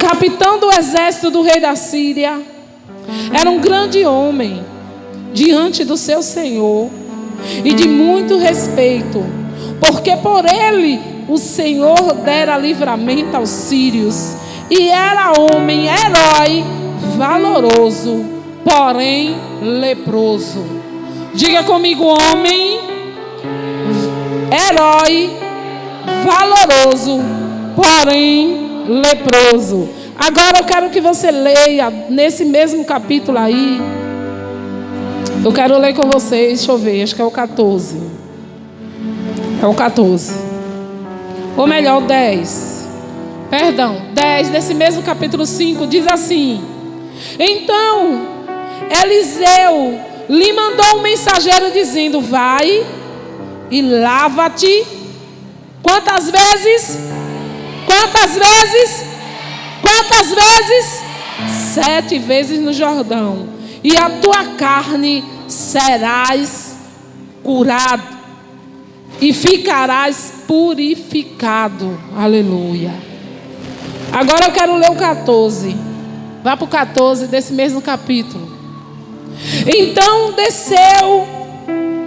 capitão do exército do rei da Síria, era um grande homem diante do seu senhor e de muito respeito, porque por ele o Senhor dera livramento aos sírios, e era homem, herói, valoroso, porém leproso. Diga comigo: homem, herói, valoroso, porém leproso. Agora eu quero que você leia nesse mesmo capítulo aí. Eu quero ler com vocês, deixa eu ver, acho que é o 14. É o 14. Ou melhor, o 10. Perdão, 10 desse mesmo capítulo 5 diz assim: então Eliseu lhe mandou um mensageiro dizendo: vai e lava-te. Quantas vezes? Quantas vezes? Quantas vezes? 7 vezes no Jordão, e a tua carne serás curado e ficarás purificado. Aleluia. Agora eu quero ler o 14. Vá para o 14 desse mesmo capítulo. Então desceu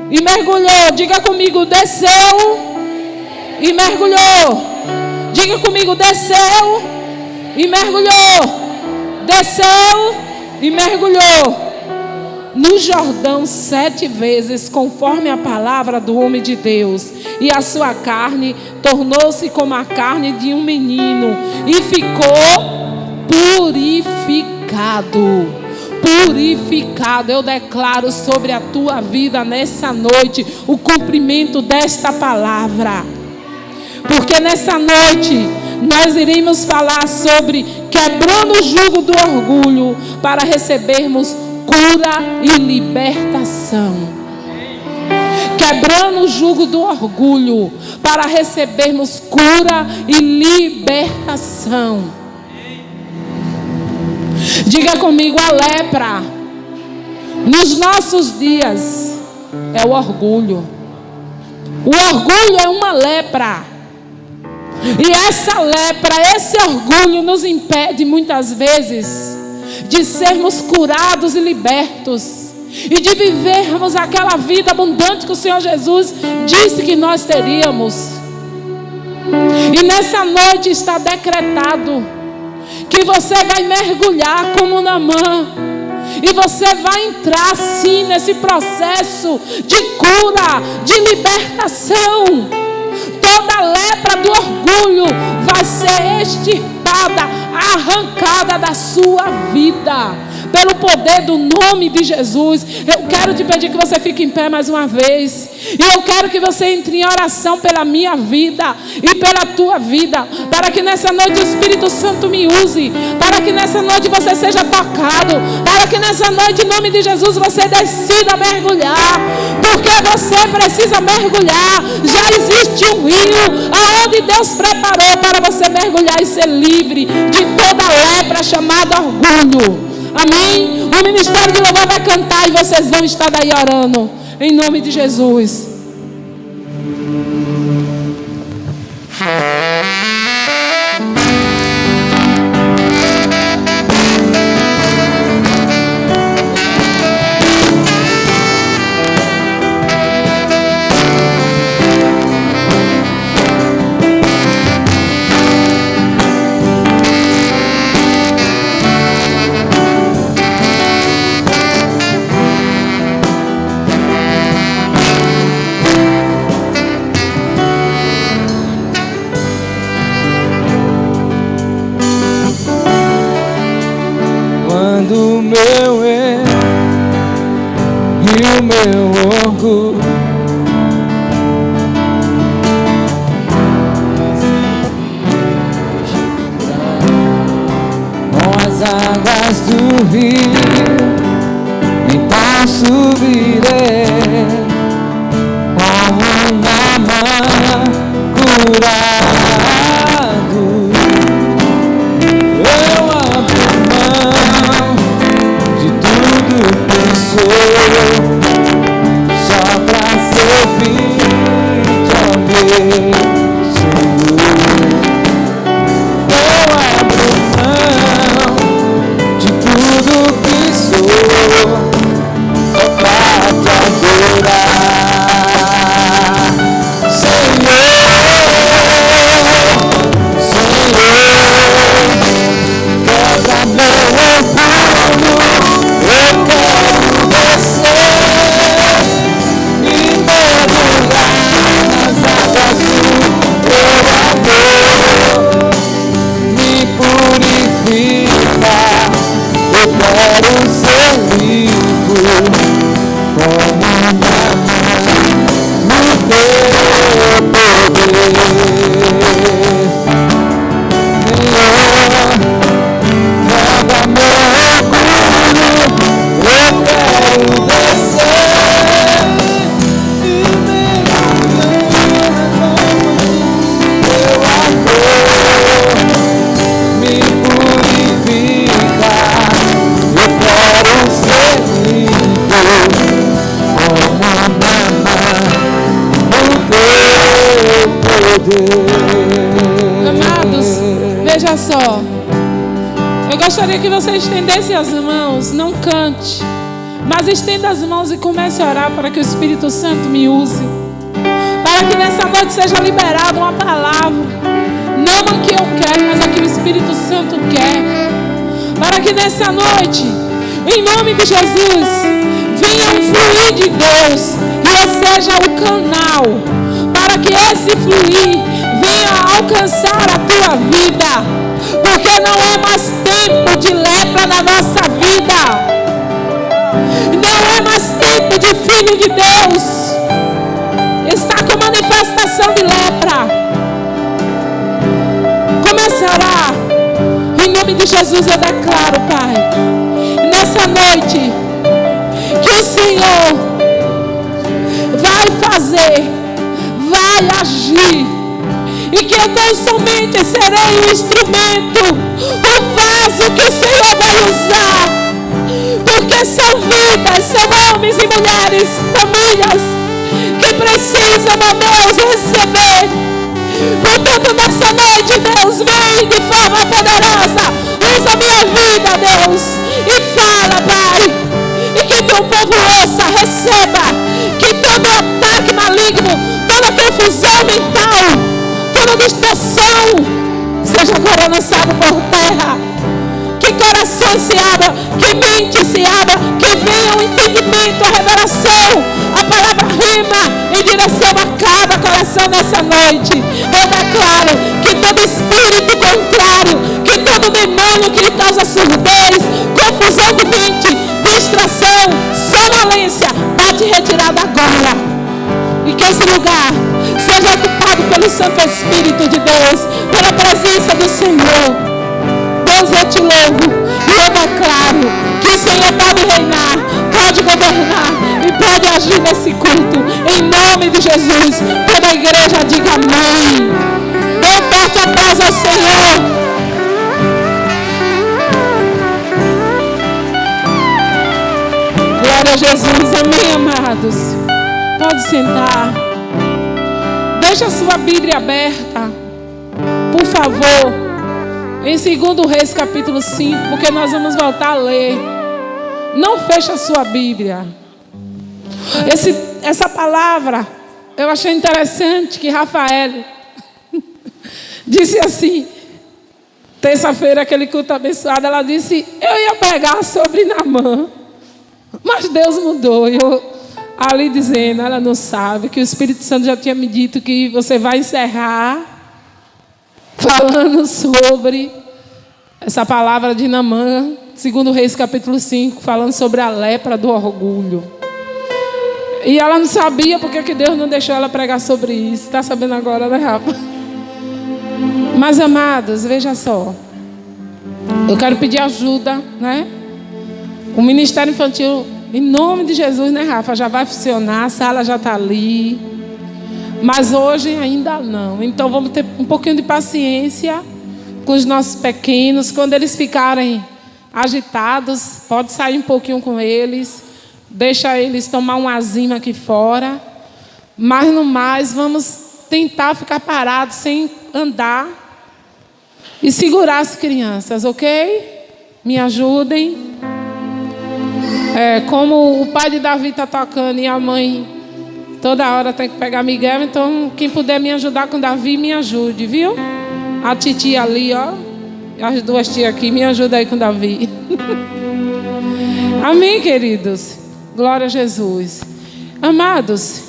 e mergulhou. Diga comigo: desceu e mergulhou. Diga comigo: desceu e mergulhou. Desceu e mergulhou no Jordão 7 vezes, conforme a palavra do homem de Deus, e a sua carne tornou-se como a carne de um menino, e ficou purificado. Purificado. Eu declaro sobre a tua vida nessa noite o cumprimento desta palavra, porque nessa noite nós iremos falar sobre quebrando o jugo do orgulho para recebermos cura e libertação. Quebrando o jugo do orgulho para recebermos cura e libertação. Diga comigo: a lepra nos nossos dias é o orgulho. O orgulho é uma lepra. E essa lepra, esse orgulho nos impede muitas vezes de sermos curados e libertos, e de vivermos aquela vida abundante que o Senhor Jesus disse que nós teríamos. E nessa noite está decretado que você vai mergulhar como Naamã, e você vai entrar sim nesse processo de cura, de libertação. Toda a lepra do orgulho vai ser extirpada, arrancada da sua vida, pelo poder do nome de Jesus. Eu quero te pedir que você fique em pé mais uma vez, e eu quero que você entre em oração pela minha vida e pela tua vida, para que nessa noite o Espírito Santo me use, para que nessa noite você seja tocado, para que nessa noite, em nome de Jesus, você decida mergulhar, porque você precisa mergulhar. Já existe um rio aonde Deus preparou para você mergulhar e ser livre de toda lepra chamada orgulho. Amém? O ministério de louvor vai cantar e vocês vão estar daí orando, em nome de Jesus. Do meu erro e o meu orgulho, com as águas do rio, então subirei como Naamã curado. Eu abro mão de tudo que sou, só pra servir-te, ó Deus. Eu abro mão quero ser limpo como Namã no teu poder. Traga meu orgulho, eu quero descer e mergulhar teu amor, me purifica. Eu quero ser limpo como Namã no teu poder. Amados, veja só. Eu gostaria que você estendesse as mãos, não cante, mas estenda as mãos e comece a orar para que o Espírito Santo me use. Para que nessa noite seja liberada uma palavra, não a que eu quero, mas a que o Espírito Santo quer. Para que nessa noite, em nome de Jesus, venha um fluir de Deus e eu seja o canal para que esse fluir venha alcançar a tua vida. Porque não é mais tempo de lepra na nossa vida. Não é mais tempo de filho de Deus está com manifestação de lepra. Comece a orar. Em nome de Jesus eu declaro, Pai, nessa noite, que o Senhor vai fazer, vai agir, e que eu tão somente serei o instrumento, o vaso que o Senhor vai usar, porque são vidas, são homens e mulheres, famílias, que precisam, meu Deus, receber. Portanto, nessa noite, Deus, vem de forma poderosa, usa a minha vida, Deus, e fala, Pai, e que teu povo ouça, receba, que todo ataque maligno, toda confusão mental, toda distorção seja agora lançado por terra. Que coração se abra, que mente se abra, que venha o entendimento, a revelação, a palavra rima em direção a cada coração nessa noite. Eu declaro que todo espírito contrário, que todo demônio que lhe causa surdez, confusão de mente, distração, sonolência, bate retirada agora. E que esse lugar seja ocupado pelo Santo Espírito de Deus, pela presença do Senhor. Deus, eu te louvo e eu declaro que o Senhor pode reinar, pode governar e pode agir nesse culto. Em nome de Jesus, toda a igreja diga amém. Dê um forte aplauso ao Senhor. Glória a Jesus, amém, amados. Pode sentar. Deixa a sua Bíblia aberta, por favor, em 2 Reis capítulo 5, porque nós vamos voltar a ler. Não feche a sua Bíblia. Essa palavra eu achei interessante, que Rafael disse assim, terça-feira, aquele culto abençoado, ela disse, eu ia pregar sobre Namã, mas Deus mudou. Eu ali dizendo, ela não sabe, que o Espírito Santo já tinha me dito que você vai encerrar falando sobre essa palavra de Namã, 2 Reis capítulo 5, falando sobre a lepra do orgulho. E ela não sabia porque que Deus não deixou ela pregar sobre isso. Está sabendo agora, né, Rafa? Mas, amados, veja só, eu quero pedir ajuda, né? O Ministério Infantil, em nome de Jesus, né, Rafa? Já vai funcionar, a sala já está ali. Mas hoje ainda não. Então vamos ter um pouquinho de paciência com os nossos pequenos. Quando eles ficarem agitados, pode sair um pouquinho com eles. Deixa eles tomar um azima aqui fora. Mas no mais, vamos tentar ficar parados sem andar e segurar as crianças, ok? Me ajudem. Como o pai de Davi está tocando e a mãe toda hora tem que pegar Miguel, então quem puder me ajudar com Davi, me ajude, viu? A titia ali, ó, as duas tias aqui, me ajuda aí com Davi. Amém, queridos? Glória a Jesus. Amados,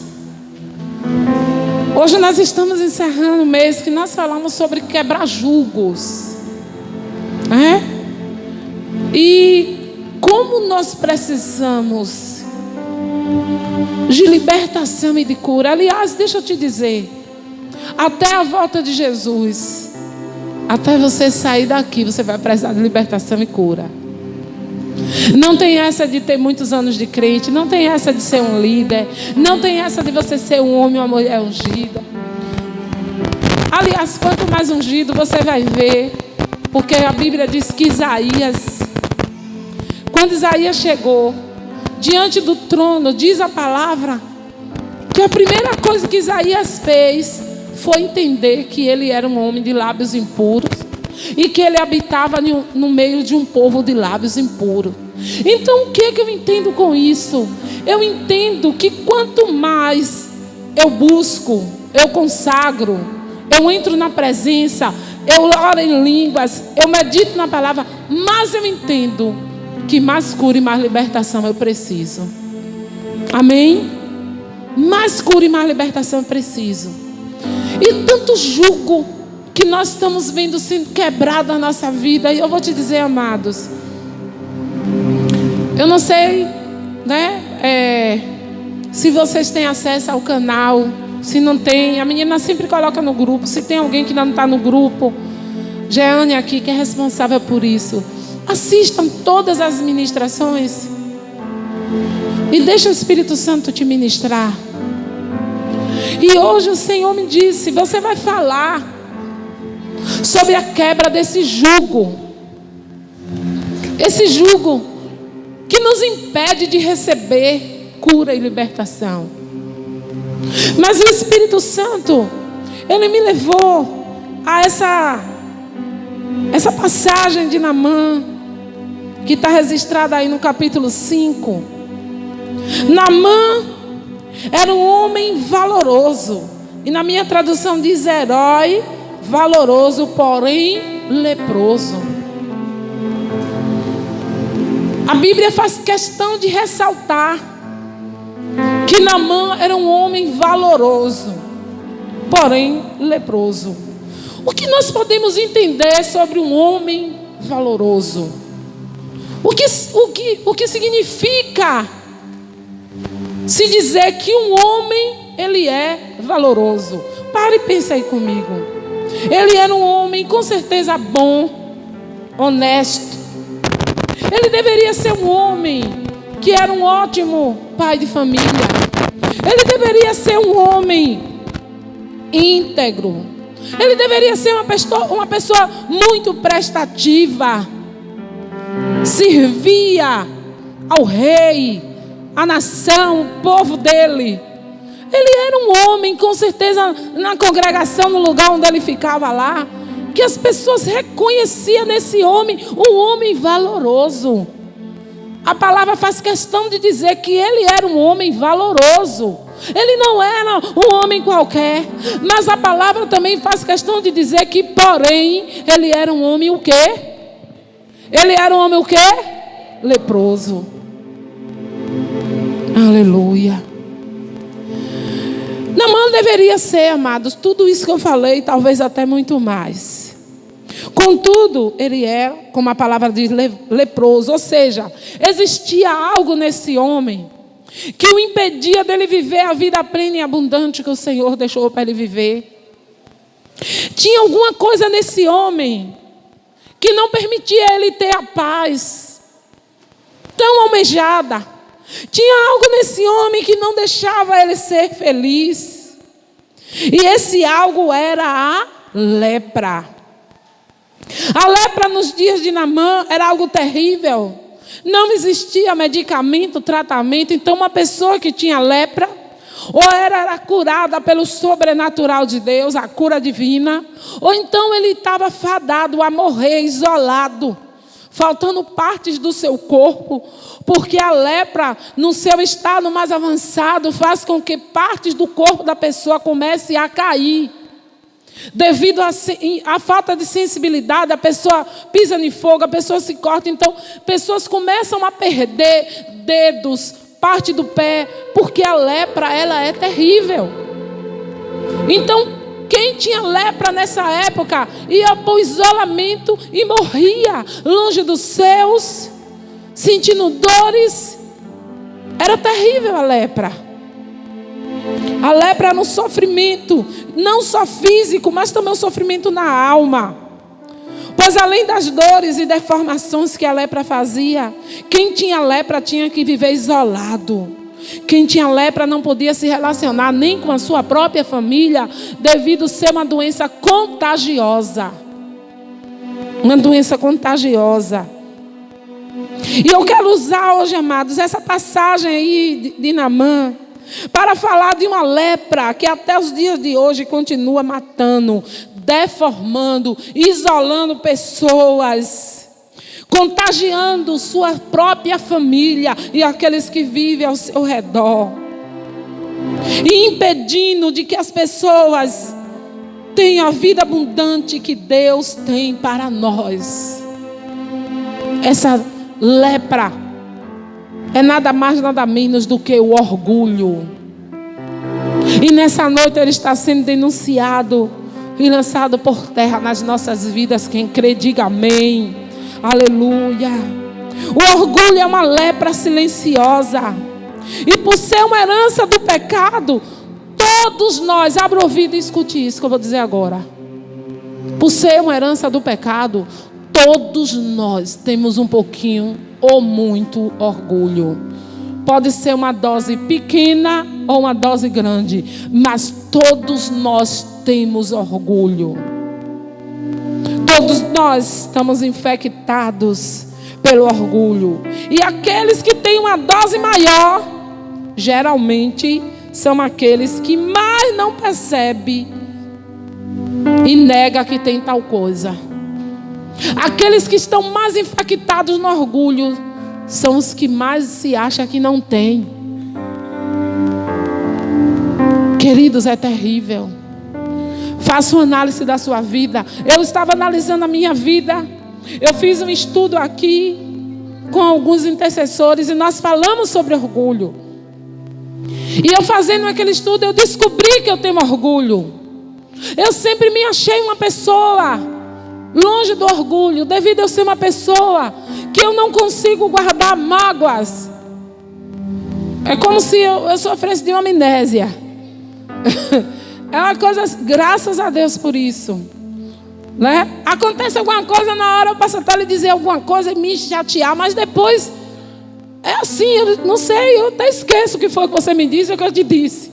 hoje nós estamos encerrando o mês que nós falamos sobre quebrar julgos. E como nós precisamos de libertação e de cura. Aliás, deixa eu te dizer, até a volta de Jesus, até você sair daqui, você vai precisar de libertação e cura. Não tem essa de ter muitos anos de crente, não tem essa de ser um líder, não tem essa de você ser um homem ou uma mulher ungida. Aliás, quanto mais ungido você vai ver, porque a Bíblia diz que Isaías, quando Isaías chegou diante do trono, diz a palavra que a primeira coisa que Isaías fez foi entender que ele era um homem de lábios impuros e que ele habitava no meio de um povo de lábios impuros. Então, o que é que eu entendo com isso? Eu entendo que quanto mais eu busco, eu consagro, eu entro na presença, eu oro em línguas, eu medito na palavra, mais eu entendo que mais cura e mais libertação eu preciso. Amém? Mais cura e mais libertação eu preciso. E tanto jugo que nós estamos vendo sendo quebrado na nossa vida. E eu vou te dizer, amados, eu não sei, né, se vocês têm acesso ao canal. Se não tem, a menina sempre coloca no grupo. Se tem alguém que não está no grupo, Jeane aqui, que é responsável por isso, assistam todas as ministrações e deixa o Espírito Santo te ministrar. E hoje o Senhor me disse: você vai falar sobre a quebra desse jugo, esse jugo que nos impede de receber cura e libertação. Mas o Espírito Santo, ele me levou a essa passagem de Naamã, que está registrada aí no capítulo 5. Naamã era um homem valoroso, e na minha tradução diz herói valoroso, porém leproso. A Bíblia faz questão de ressaltar que Naamã era um homem valoroso, porém leproso. O que nós podemos entender sobre um homem valoroso? O que significa se dizer que um homem, ele é valoroso? Pare e pense aí comigo. Ele era um homem com certeza bom, honesto. Ele deveria ser um homem que era um ótimo pai de família. Ele deveria ser um homem íntegro. Ele deveria ser uma pessoa muito prestativa. Servia ao rei, à nação, o povo dele. Ele era um homem, com certeza, na congregação, no lugar onde ele ficava lá, que as pessoas reconheciam nesse homem um homem valoroso. A palavra faz questão de dizer que ele era um homem valoroso. Ele não era um homem qualquer. Mas a palavra também faz questão de dizer que, porém, ele era um homem o quê? Ele era um homem o quê? Leproso. Aleluia. Naamã deveria ser, amados, tudo isso que eu falei, talvez até muito mais. Contudo, ele é, como a palavra diz, leproso. Ou seja, existia algo nesse homem que o impedia dele viver a vida plena e abundante que o Senhor deixou para ele viver. Tinha alguma coisa nesse homem que não permitia ele ter a paz tão almejada. Tinha algo nesse homem que não deixava ele ser feliz. E esse algo era a lepra. A lepra nos dias de Naamã era algo terrível. Não existia medicamento, tratamento. Então uma pessoa que tinha lepra, ou era curada pelo sobrenatural de Deus, a cura divina, ou então ele estava fadado a morrer, isolado, faltando partes do seu corpo, porque a lepra, no seu estado mais avançado, faz com que partes do corpo da pessoa comece a cair. Devido à falta de sensibilidade, a pessoa pisa em fogo, a pessoa se corta. Então, pessoas começam a perder dedos, parte do pé, porque a lepra, ela é terrível. Então, quem tinha lepra nessa época ia para o isolamento e morria longe dos seus sentindo dores. Era terrível a lepra. A lepra era um sofrimento, não só físico, mas também um sofrimento na alma. Pois além das dores e deformações que a lepra fazia, quem tinha lepra tinha que viver isolado. Quem tinha lepra não podia se relacionar nem com a sua própria família, devido a ser uma doença contagiosa. Uma doença contagiosa. E eu quero usar hoje, amados, essa passagem aí de Naamã, para falar de uma lepra que até os dias de hoje continua matando, deformando, isolando pessoas, contagiando sua própria família e aqueles que vivem ao seu redor, e impedindo de que as pessoas tenham a vida abundante que Deus tem para nós. Essa lepra é nada mais, nada menos do que o orgulho. E nessa noite ele está sendo denunciado e lançado por terra nas nossas vidas. Quem crê, diga amém. Aleluia. O orgulho é uma lepra silenciosa. E por ser uma herança do pecado, todos nós, abra o ouvido e escute isso que eu vou dizer agora. Por ser uma herança do pecado, todos nós temos um pouquinho ou muito orgulho. Pode ser uma dose pequena ou uma dose grande, mas todos nós temos orgulho. Todos nós estamos infectados pelo orgulho. E aqueles que têm uma dose maior, geralmente são aqueles que mais não percebem e negam que tem tal coisa. Aqueles que estão mais infectados no orgulho são os que mais se acham que não tem. Queridos, é terrível. Faça uma análise da sua vida. Eu estava analisando a minha vida. Eu fiz um estudo aqui com alguns intercessores e nós falamos sobre orgulho. E eu fazendo aquele estudo, eu descobri que eu tenho orgulho. Eu sempre me achei uma pessoa longe do orgulho, devido a eu ser uma pessoa que eu não consigo guardar mágoas. É como se eu sofresse de uma amnésia. É uma coisa, graças a Deus por isso, né? Acontece alguma coisa, na hora eu passo até lhe dizer alguma coisa e me chatear, mas depois é assim, eu não sei, eu até esqueço o que foi que você me disse, o que eu te disse.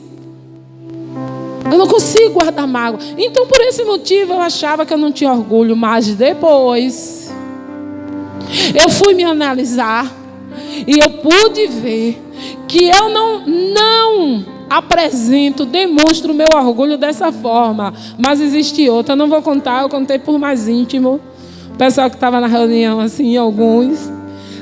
Eu não consigo guardar mágoa. Então por esse motivo eu achava que eu não tinha orgulho. Mas depois eu fui me analisar e eu pude ver que eu não apresento, demonstro o meu orgulho dessa forma. Mas existe outra, eu não vou contar, eu contei por mais íntimo. O pessoal que estava na reunião, assim, alguns.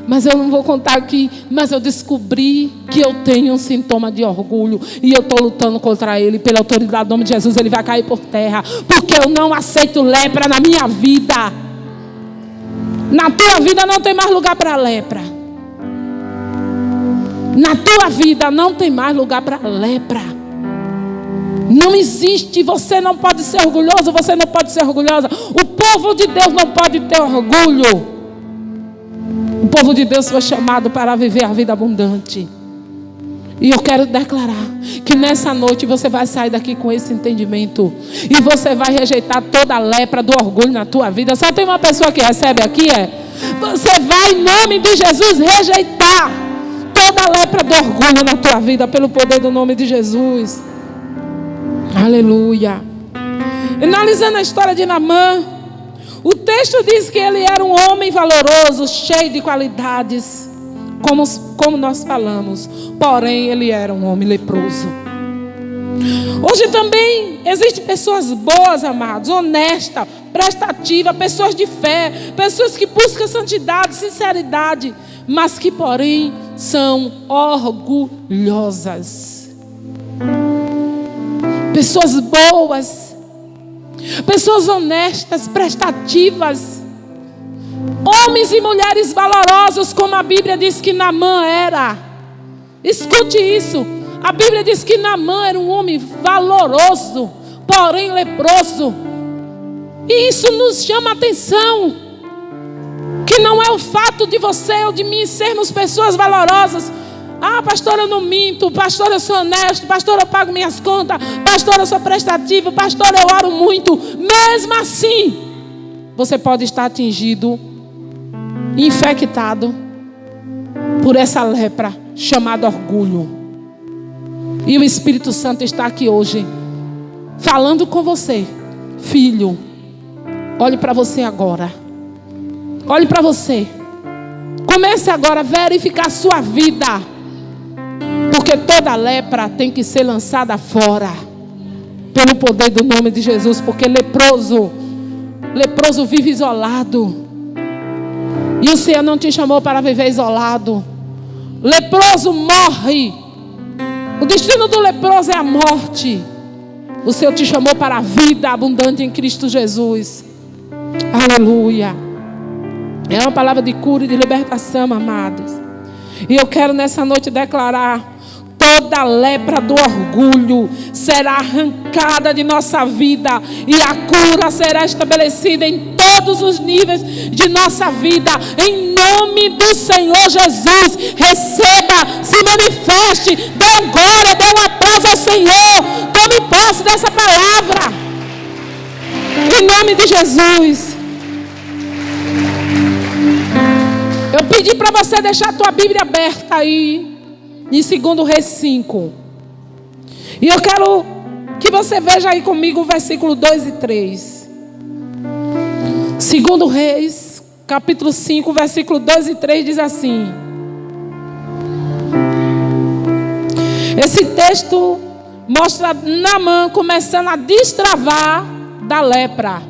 Mas eu não vou contar aqui. Mas eu descobri que eu tenho um sintoma de orgulho. E eu estou lutando contra ele. Pela autoridade do nome de Jesus, ele vai cair por terra. Porque eu não aceito lepra na minha vida. Na tua vida não tem mais lugar para lepra. Na tua vida não tem mais lugar para lepra. Não existe. Você não pode ser orgulhoso. Você não pode ser orgulhosa. O povo de Deus não pode ter orgulho. O povo de Deus foi chamado para viver a vida abundante. E eu quero declarar que nessa noite você vai sair daqui com esse entendimento. E você vai rejeitar toda a lepra do orgulho na tua vida. Só tem uma pessoa que recebe aqui, você vai em nome de Jesus rejeitar toda a lepra do orgulho na tua vida. Pelo poder do nome de Jesus. Aleluia. Analisando a história de Naamã, o texto diz que ele era um homem valoroso, cheio de qualidades, como nós falamos. Porém, ele era um homem leproso. Hoje também existem pessoas boas, amados, honestas, prestativas, pessoas de fé, pessoas que buscam santidade, sinceridade, mas que, porém, são orgulhosas. Pessoas boas, pessoas honestas, prestativas, homens e mulheres valorosos, como a Bíblia diz que Naamã era. Escute isso. A Bíblia diz que Naamã era um homem valoroso, porém leproso. E isso nos chama a atenção. Que não é o fato de você ou de mim sermos pessoas valorosas. Ah, pastor, eu não minto. Pastor, eu sou honesto. Pastor, eu pago minhas contas. Pastor, eu sou prestativo. Pastor, eu oro muito. Mesmo assim, você pode estar atingido, infectado por essa lepra chamada orgulho. E o Espírito Santo está aqui hoje falando com você. Filho, olhe para você agora. Olhe para você. Comece agora a verificar a sua vida. Porque toda lepra tem que ser lançada fora. Pelo poder do nome de Jesus. Porque leproso vive isolado. E o Senhor não te chamou para viver isolado. Leproso morre. O destino do leproso é a morte. O Senhor te chamou para a vida abundante em Cristo Jesus. Aleluia. É uma palavra de cura e de libertação, amados. E eu quero nessa noite declarar: toda a lepra do orgulho será arrancada de nossa vida. E a cura será estabelecida em todos os níveis de nossa vida. Em nome do Senhor Jesus. Receba, se manifeste, dê glória, dê um aplauso ao Senhor. Tome posse dessa palavra. Em nome de Jesus. Eu pedi para você deixar a tua Bíblia aberta aí, em 2 Reis 5. E eu quero que você veja aí comigo o versículo 2 e 3. 2 Reis, capítulo 5, versículo 2 e 3 diz assim. Esse texto mostra Naamã começando a destravar da lepra.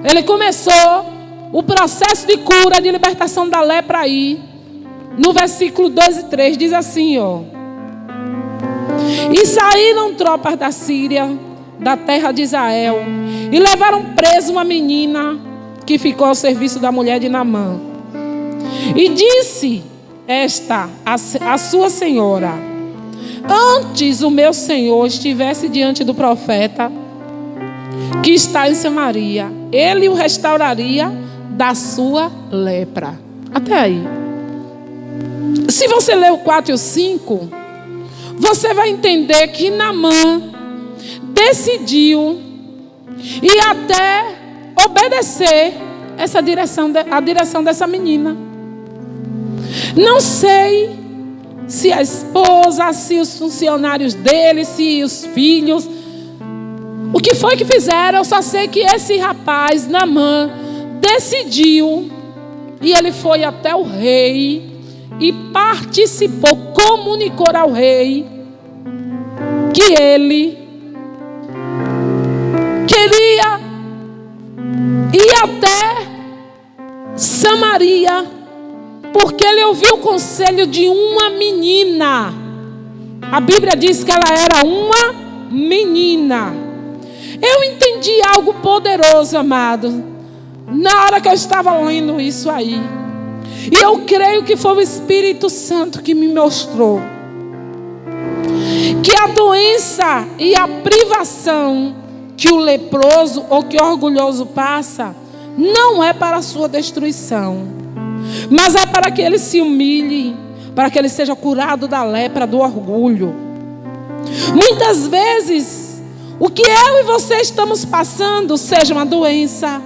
Ele começou o processo de cura, de libertação da lepra aí. No versículo 2 e 3 diz assim, ó. E saíram tropas da Síria, da terra de Israel, e levaram preso uma menina que ficou ao serviço da mulher de Naamã. E disse esta a sua senhora: antes o meu senhor estivesse diante do profeta que está em Samaria, ele o restauraria da sua lepra. Até aí. Se você ler o 4 e o 5, você vai entender que Naamã decidiu e até obedecer a direção dessa menina. Não sei se a esposa, se os funcionários dele, se os filhos, o que foi que fizeram. Eu só sei que esse rapaz, Naamã, decidiu e ele foi até o rei e participou, comunicou ao rei que ele queria ir até Samaria, porque ele ouviu o conselho de uma menina. A Bíblia diz que ela era uma menina. Eu entendi algo poderoso, amado, na hora que eu estava lendo isso aí. E eu creio que foi o Espírito Santo que me mostrou que a doença e a privação que o leproso ou que o orgulhoso passa não é para a sua destruição, mas é para que ele se humilhe, para que ele seja curado da lepra do orgulho. Muitas vezes o que eu e você estamos passando, seja uma doença,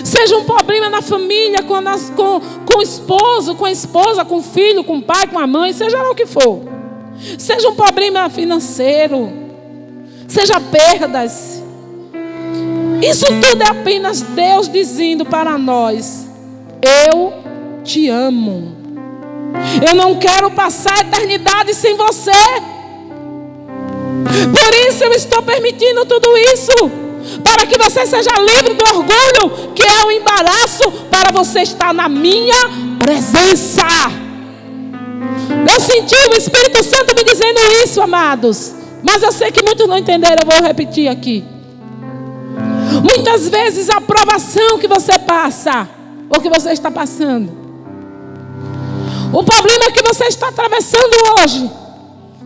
seja um problema na família, com o esposo, com a esposa, com o filho, com o pai, com a mãe, seja lá o que for. Seja um problema financeiro, seja perdas. Isso tudo é apenas Deus dizendo para nós: eu te amo. Eu não quero passar a eternidade sem você. Por isso eu estou permitindo tudo isso, para que você seja livre do orgulho, que é o embaraço para você estar na minha presença. Eu senti o Espírito Santo me dizendo isso, amados, mas eu sei que muitos não entenderam. Eu vou repetir aqui. Muitas vezes a provação que você passa, ou que você está passando, o problema que você está atravessando hoje,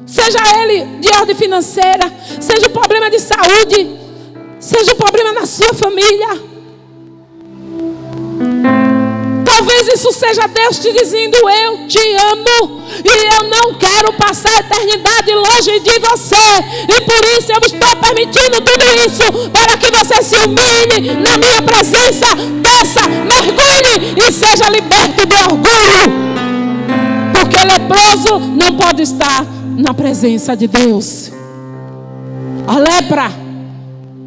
seja ele de ordem financeira, seja um problema de saúde, seja um problema na sua família, Talvez isso seja Deus te dizendo: eu te amo e eu não quero passar a eternidade longe de você. E por isso eu estou permitindo tudo isso, para que você se humilhe na minha presença, desça, mergulhe e seja liberto do orgulho. Porque leproso não pode estar na presença de Deus. A lepra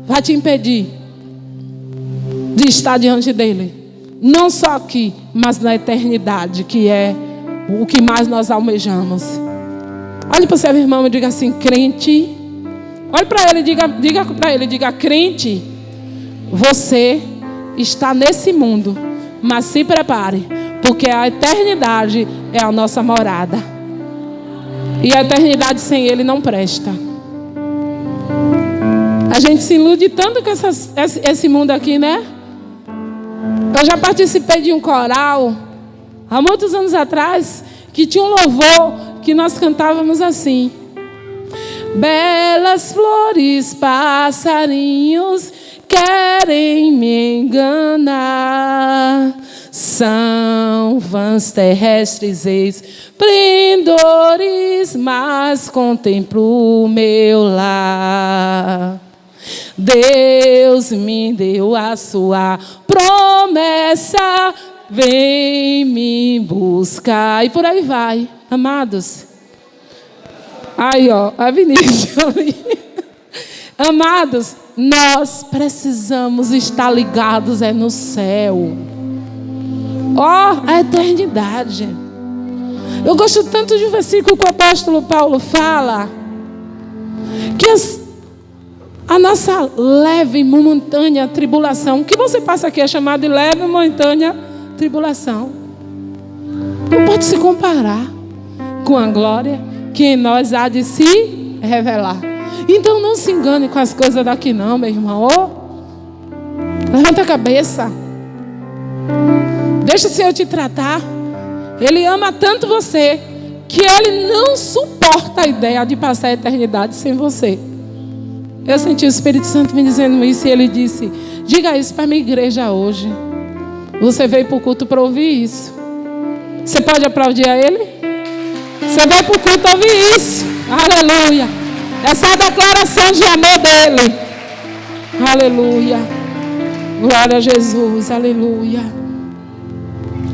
vai te impedir de estar diante dele, não só aqui, mas na eternidade, que é o que mais nós almejamos. Olhe para o seu irmão e diga assim: crente. Olhe para ele e diga para ele, diga: crente, você está nesse mundo, mas se prepare, porque a eternidade é a nossa morada. E a eternidade sem ele não presta. A gente se ilude tanto com esse mundo aqui, né? Eu já participei de um coral há muitos anos atrás, que tinha um louvor que nós cantávamos assim: belas flores, passarinhos querem me enganar, são vãs terrestres esplendores, mas contemplo o meu lar. Deus me deu a sua promessa, vem me buscar. E por aí vai, amados. Aí, ó, a Vinícius ali. Amados, nós precisamos estar ligados no céu. Ó, a eternidade. Eu gosto tanto de um versículo que o apóstolo Paulo fala, que a nossa leve e momentânea tribulação, o que você passa aqui é chamado de leve e momentânea tribulação, não pode se comparar com a glória que em nós há de se revelar. Então não se engane com as coisas daqui não, meu irmão. Levanta a cabeça. Deixa o Senhor te tratar. Ele ama tanto você que Ele não suporta a ideia de passar a eternidade sem você. Eu senti o Espírito Santo me dizendo isso, e Ele disse: diga isso para a minha igreja hoje. Você veio para o culto para ouvir isso. Você pode aplaudir a Ele? Você veio para o culto ouvir isso. Aleluia. Essa é a declaração de amor dele. Aleluia. Glória a Jesus. Aleluia.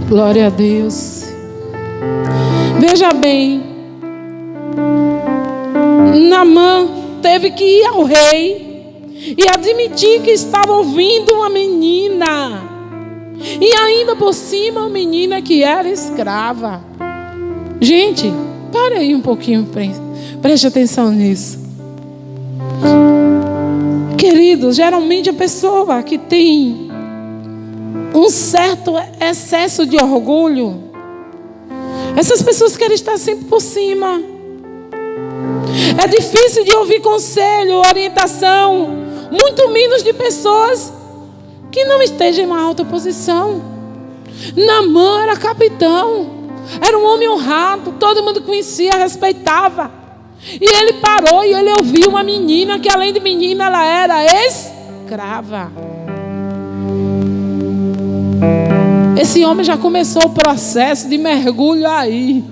Glória a Deus. Veja bem, Naamã teve que ir ao rei e admitir que estava ouvindo uma menina, e ainda por cima uma menina que era escrava. Gente, pare aí um pouquinho, preste atenção nisso. Queridos, geralmente a pessoa que tem um certo excesso de orgulho, essas pessoas querem estar sempre por cima. É difícil de ouvir conselho, orientação, muito menos de pessoas que não estejam em uma alta posição. Naamã era capitão, era um homem honrado, todo mundo conhecia, respeitava. E ele parou e ele ouviu uma menina que, além de menina, ela era escrava. Esse homem já começou o processo de mergulho aí.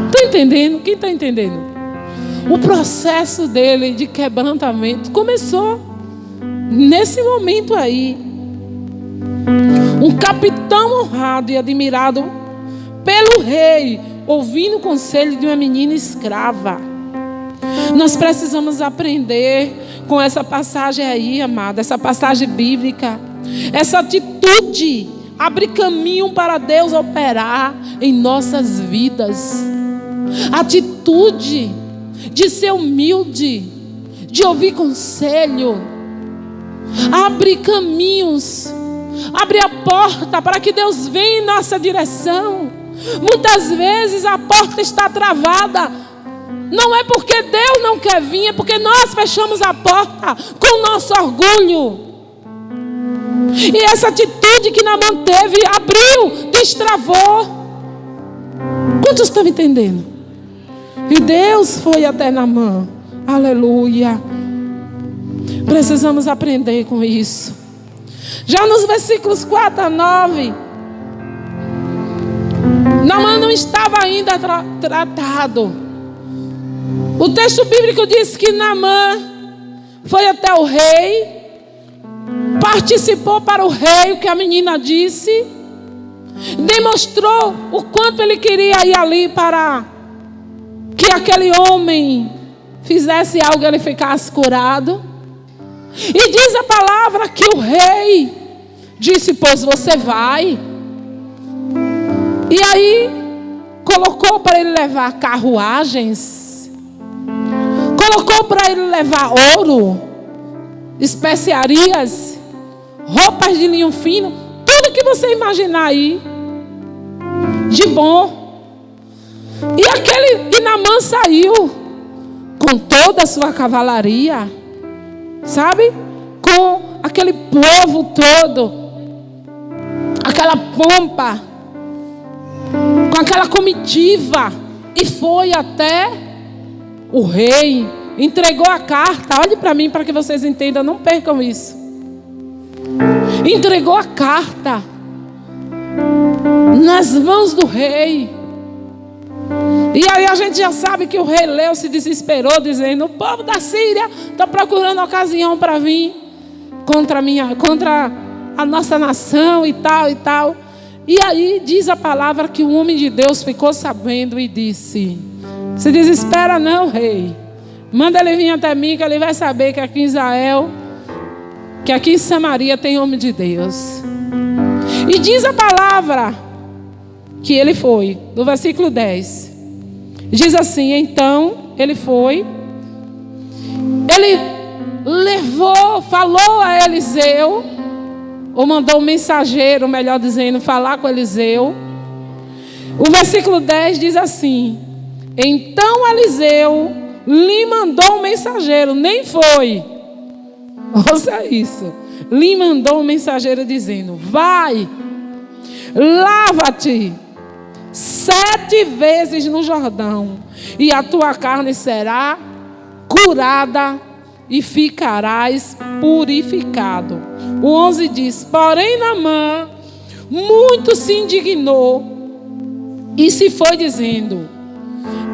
Está entendendo? Quem está entendendo? O processo dele de quebrantamento começou nesse momento aí. Um capitão honrado e admirado pelo rei, ouvindo o conselho de uma menina escrava. Nós precisamos aprender com essa passagem aí, amada, essa passagem bíblica. Essa atitude abre caminho para Deus operar em nossas vidas. Atitude de ser humilde, de ouvir conselho, abre caminhos, abre a porta para que Deus venha em nossa direção. Muitas vezes a porta está travada, não é porque Deus não quer vir, é porque nós fechamos a porta com o nosso orgulho. E essa atitude que Naamã teve abriu, destravou. Quantos estão entendendo? E Deus foi até Naamã. Aleluia. Precisamos aprender com isso. Já nos versículos 4 a 9, Naamã não estava ainda tratado. O texto bíblico diz que Naamã foi até o rei, participou para o rei o que a menina disse, demonstrou o quanto ele queria ir ali para que aquele homem fizesse algo e ele ficasse curado. E diz a palavra que o rei disse: pois você vai. E aí colocou para ele levar carruagens, colocou para ele levar ouro, especiarias, roupas de linho fino, tudo que você imaginar aí de bom. E Naamã saiu com toda a sua cavalaria, sabe? Com aquele povo todo, aquela pompa, com aquela comitiva, e foi até o rei, entregou a carta. Olhe para mim para que vocês entendam, não percam isso. Entregou a carta nas mãos do rei. E aí a gente já sabe que o rei leu, se desesperou, dizendo: o povo da Síria está procurando ocasião para vir contra a nossa nação e tal e tal. E aí diz a palavra que o homem de Deus ficou sabendo e disse: se desespera não, rei. Manda ele vir até mim, que ele vai saber que aqui em Israel, que aqui em Samaria tem homem de Deus. E diz a palavra que ele foi, no versículo 10. Diz assim: então ele foi, ele levou, falou a Eliseu, ou mandou um mensageiro, melhor dizendo, falar com Eliseu. O versículo 10 diz assim: então Eliseu lhe mandou um mensageiro, nem foi, ouça isso, lhe mandou um mensageiro dizendo: vai, lava-te 7 vezes no Jordão, e a tua carne será curada e ficarás purificado. O 11 diz: porém Naamã muito se indignou e se foi dizendo: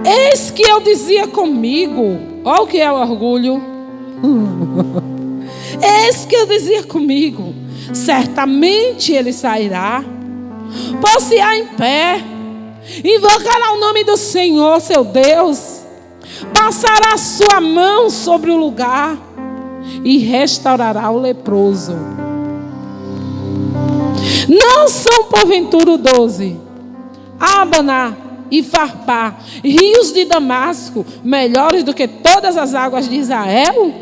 eis que eu dizia comigo, olha o que é o orgulho. Eis que eu dizia comigo: certamente ele sairá, pôr-se-á em pé, invocará o nome do Senhor seu Deus, passará a sua mão sobre o lugar e restaurará o leproso. Não são porventura o 12 Abana e Farpá, rios de Damasco, melhores do que todas as águas de Israel?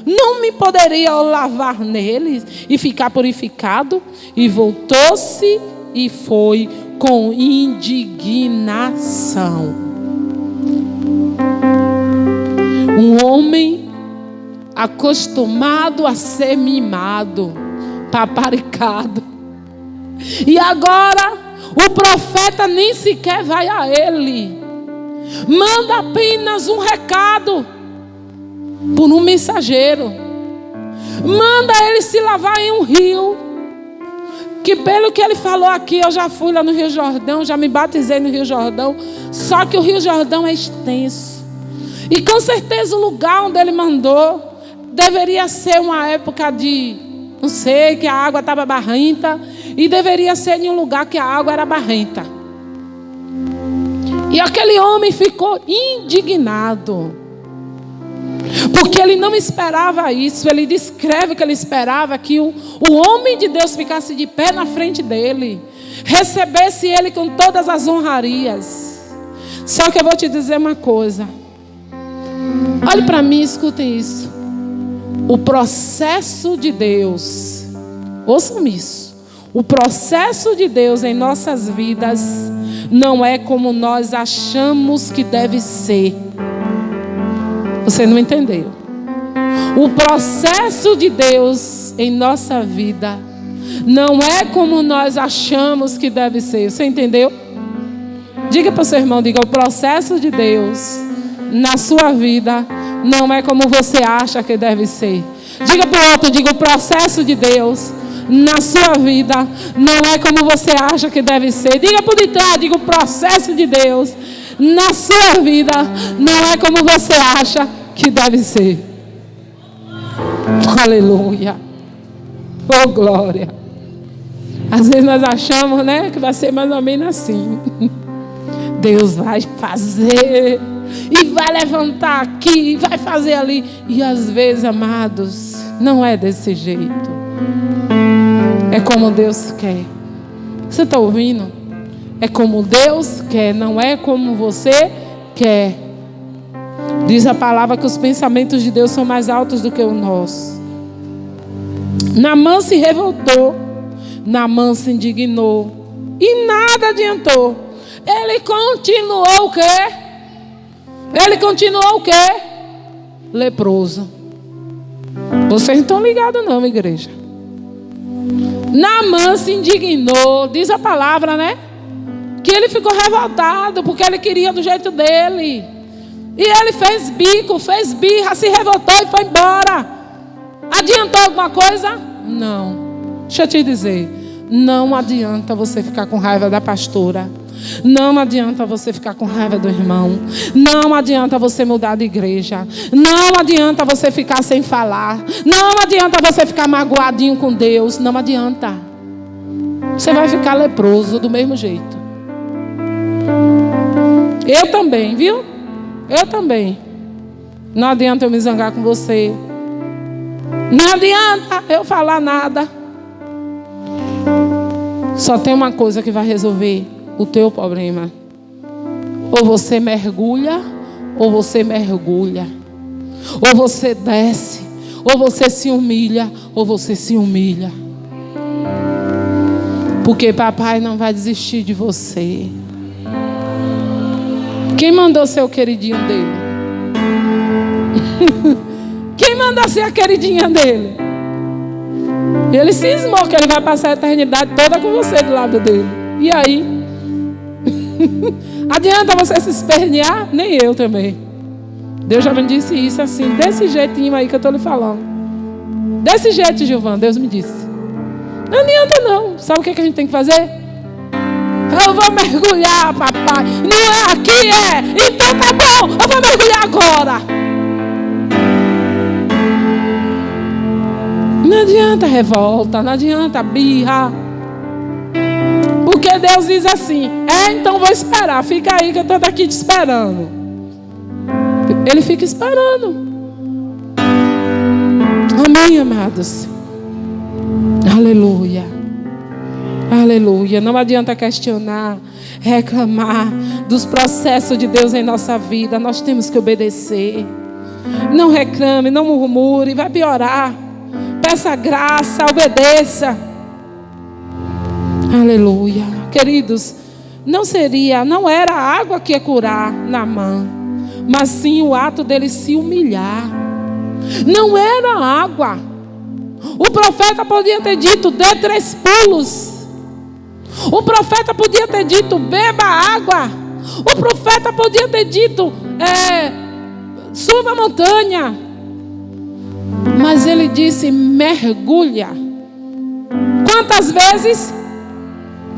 Não me poderia eu lavar neles e ficar purificado? E voltou-se e foi com indignação. Um homem acostumado a ser mimado, paparicado, e agora o profeta nem sequer vai a ele, manda apenas um recado por um mensageiro, manda ele se lavar em um rio, que pelo que ele falou aqui, eu já fui lá no Rio Jordão, já me batizei no Rio Jordão, só que o Rio Jordão é extenso, e com certeza o lugar onde ele mandou deveria ser uma época de, não sei, que a água estava barrenta, e deveria ser em um lugar que a água era barrenta. E aquele homem ficou indignado, porque ele não esperava isso. Ele descreve que ele esperava que o homem de Deus ficasse de pé na frente dele, recebesse ele com todas as honrarias. Só que eu vou te dizer uma coisa, olhe para mim, escutem isso. O processo de Deus, ouçam isso, o processo de Deus em nossas vidas não é como nós achamos que deve ser. Você não entendeu? O processo de Deus em nossa vida não é como nós achamos que deve ser. Você entendeu? Diga para o seu irmão, diga: o processo de Deus na sua vida não é como você acha que deve ser. Diga para o outro, diga: o processo de Deus na sua vida não é como você acha que deve ser. Diga por detrás, diga o processo de Deus na sua vida não é como você acha que deve ser. Aleluia. Oh, glória. Às vezes nós achamos, né, que vai ser mais ou menos assim. Deus vai fazer e vai levantar aqui, vai fazer ali. E às vezes, amados, não é desse jeito. É como Deus quer. Você está ouvindo? É como Deus quer, não é como você quer. Diz a palavra que os pensamentos de Deus são mais altos do que os nossos. Naamã se revoltou, Naamã se indignou e nada adiantou. Ele continuou o quê? Ele continuou o quê? Leproso. Vocês não estão ligados não, igreja. Naamã se indignou, diz a palavra, né? Que ele ficou revoltado porque ele queria do jeito dele. E ele fez bico, fez birra, se revoltou e foi embora. Adiantou alguma coisa? Não. Deixa eu te dizer, não adianta você ficar com raiva da pastora. Não adianta você ficar com raiva do irmão. Não adianta você mudar de igreja. Não adianta você ficar sem falar. Não adianta você ficar magoadinho com Deus. Não adianta. Você vai ficar leproso do mesmo jeito. Eu também, viu? Eu também. Não adianta eu me zangar com você. Não adianta eu falar nada. Só tem uma coisa que vai resolver o teu problema. Ou você mergulha, ou você mergulha. Ou você desce, ou você se humilha, ou você se humilha. Porque papai não vai desistir de você. Quem mandou ser o queridinho dele? Quem mandou ser a queridinha dele? Ele cismou que ele vai passar a eternidade toda com você do lado dele. E aí? Adianta você se espernear? Nem eu também. Deus já me disse isso assim, desse jeitinho aí que eu estou lhe falando. Desse jeito, Gilvan, Deus me disse. Não adianta não. Sabe o que a gente tem que fazer? Eu vou mergulhar, papai. Não é aqui, é. Então tá bom, eu vou mergulhar agora. Não adianta revolta, não adianta birra. Porque Deus diz assim, então vou esperar. Fica aí que eu estou daqui te esperando. Ele fica esperando. Amém, amados? Aleluia. Aleluia. Não adianta questionar, reclamar dos processos de Deus em nossa vida. Nós temos que obedecer. Não reclame, não murmure, vai piorar. Peça graça, obedeça. Aleluia. Queridos, não era a água que ia curar Naamã, mas sim o ato dele se humilhar. Não era a água. O profeta podia ter dito, dê 3 pulos. O profeta podia ter dito, beba água. O profeta podia ter dito, suba a montanha. Mas ele disse, mergulha. Quantas vezes?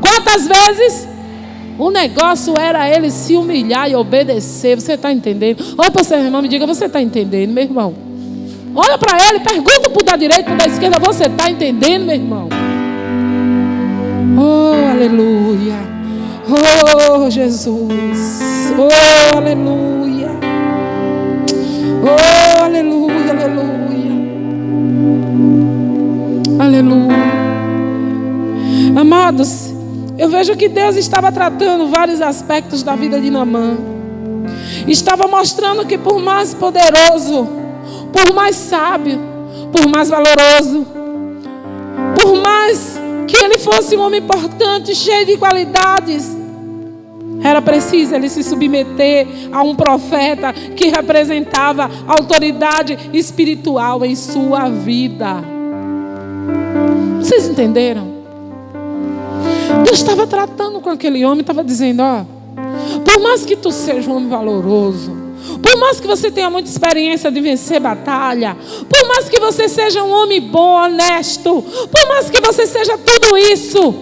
Quantas vezes? O negócio era ele se humilhar e obedecer. Você está entendendo? Olha para o seu irmão e me diga, você está entendendo, meu irmão? Olha para ele, pergunta para o da direita, para o da esquerda, você está entendendo, meu irmão? Oh, aleluia. Oh, Jesus. Oh, aleluia. Oh, aleluia, aleluia. Aleluia. Amados, eu vejo que Deus estava tratando vários aspectos da vida de Naamã. Estava mostrando que por mais poderoso, por mais sábio, por mais valoroso, por mais que ele fosse um homem importante, cheio de qualidades, era preciso ele se submeter a um profeta que representava autoridade espiritual em sua vida. Vocês entenderam? Deus estava tratando com aquele homem, estava dizendo, por mais que tu seja um homem valoroso, Por mais que você tenha muita experiência de vencer batalha, por mais que você seja um homem bom, honesto, por mais que você seja tudo isso,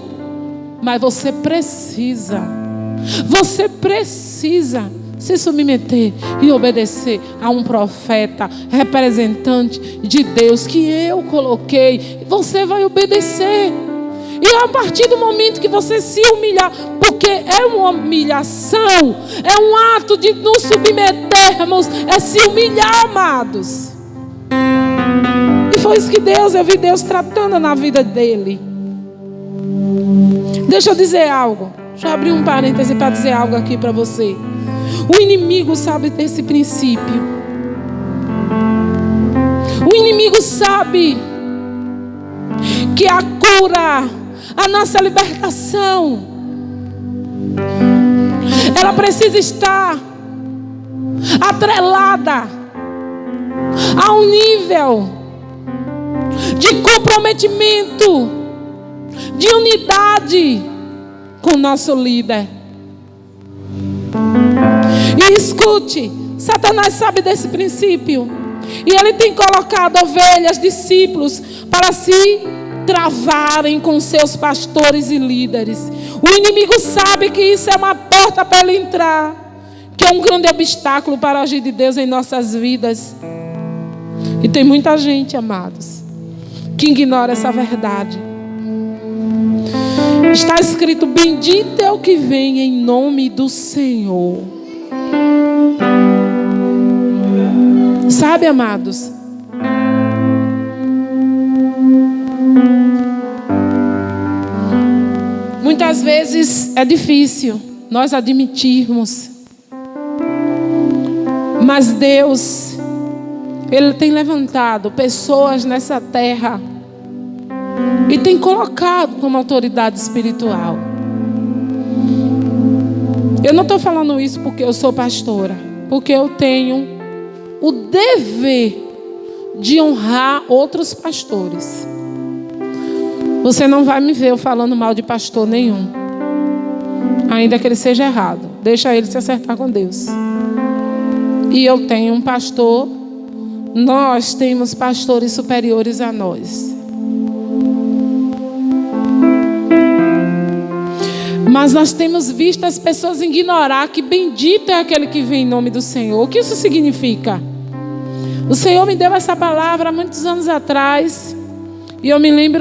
mas você precisa se submeter e obedecer a um profeta, representante de Deus que eu coloquei. Você vai obedecer. E a partir do momento que você se humilhar, porque é uma humilhação, é um ato de nos submetermos, é se humilhar, amados. E foi isso que eu vi Deus tratando na vida dele. Deixa eu dizer algo. Deixa eu abrir um parêntese para dizer algo aqui para você. O inimigo sabe desse princípio. O inimigo sabe que a cura, a nossa libertação, ela precisa estar atrelada a um nível de comprometimento, de unidade com o nosso líder. E escute, Satanás sabe desse princípio. E ele tem colocado ovelhas, discípulos, para se travarem com seus pastores e líderes. O inimigo sabe que isso é uma porta para ele entrar, que é um grande obstáculo para o agir de Deus em nossas vidas. E tem muita gente, amados, que ignora essa verdade. Está escrito: bendito é o que vem em nome do Senhor. Sabe, amados, muitas vezes é difícil nós admitirmos, mas Deus, Ele tem levantado pessoas nessa terra e tem colocado como autoridade espiritual. Eu não estou falando isso porque eu sou pastora, porque eu tenho o dever de honrar outros pastores. Você não vai me ver eu falando mal de pastor nenhum, ainda que ele seja errado. Deixa ele se acertar com Deus. E eu tenho um pastor, nós temos pastores superiores a nós. Mas nós temos visto as pessoas ignorar que bendito é aquele que vem em nome do Senhor. O que isso significa? O Senhor me deu essa palavra há muitos anos atrás. E eu me lembro